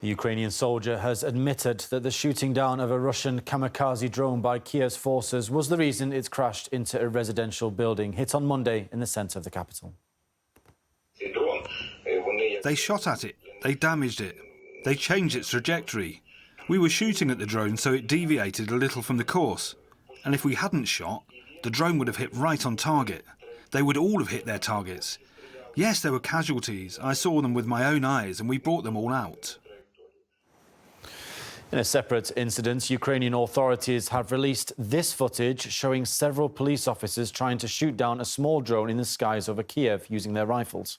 The Ukrainian soldier has admitted that the shooting down of a Russian kamikaze drone by Kiev's forces was the reason it's crashed into a residential building hit on Monday in the centre of the capital. They shot at it, they damaged it, they changed its trajectory. We were shooting at the drone so it deviated a little from the course. And if we hadn't shot, the drone would have hit right on target. They would all have hit their targets. Yes, there were casualties. I saw them with my own eyes and we brought them all out. In a separate incident, Ukrainian authorities have released this footage showing several police officers trying to shoot down a small drone in the skies over Kiev using their rifles.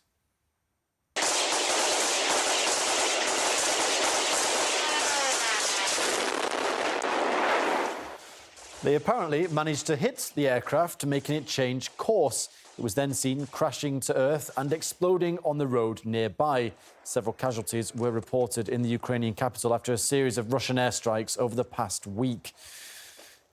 They apparently managed to hit the aircraft, making it change course. It was then seen crashing to earth and exploding on the road nearby. Several casualties were reported in the Ukrainian capital after a series of Russian airstrikes over the past week.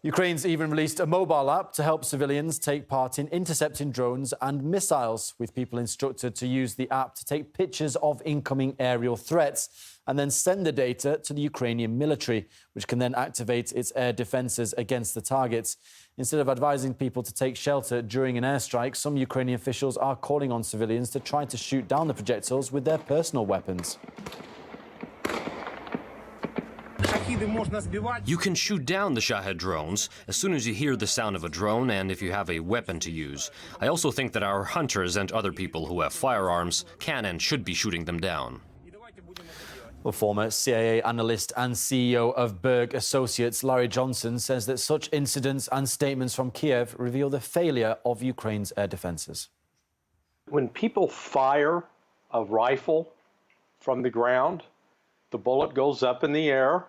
Ukraine's even released a mobile app to help civilians take part in intercepting drones and missiles, with people instructed to use the app to take pictures of incoming aerial threats and then send the data to the Ukrainian military, which can then activate its air defences against the targets. Instead of advising people to take shelter during an airstrike, some Ukrainian officials are calling on civilians to try to shoot down the projectiles with their personal weapons. You can shoot down the Shahed drones as soon as you hear the sound of a drone and if you have a weapon to use. I also think that our hunters and other people who have firearms can and should be shooting them down. Well, former CIA analyst and CEO of Berg Associates, Larry Johnson, says that such incidents and statements from Kiev reveal the failure of Ukraine's air defences. When people fire a rifle from the ground, the bullet goes up in the air.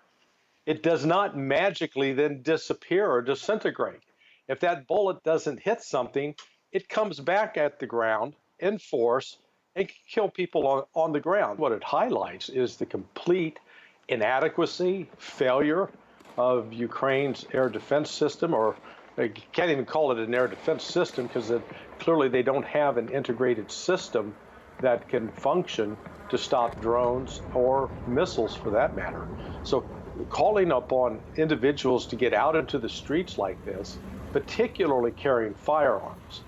It does not magically then disappear or disintegrate. If that bullet doesn't hit something, it comes back at the ground in force and can kill people on the ground. What it highlights is the complete inadequacy, failure of Ukraine's air defense system, or they can't even call it an air defense system because clearly they don't have an integrated system that can function to stop drones or missiles for that matter. So calling upon individuals to get out into the streets like this, particularly carrying firearms,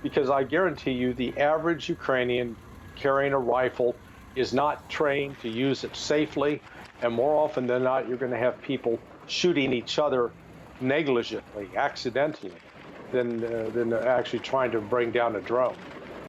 because I guarantee you the average Ukrainian carrying a rifle is not trained to use it safely, and more often than not, you're going to have people shooting each other negligently, accidentally, than actually trying to bring down a drone.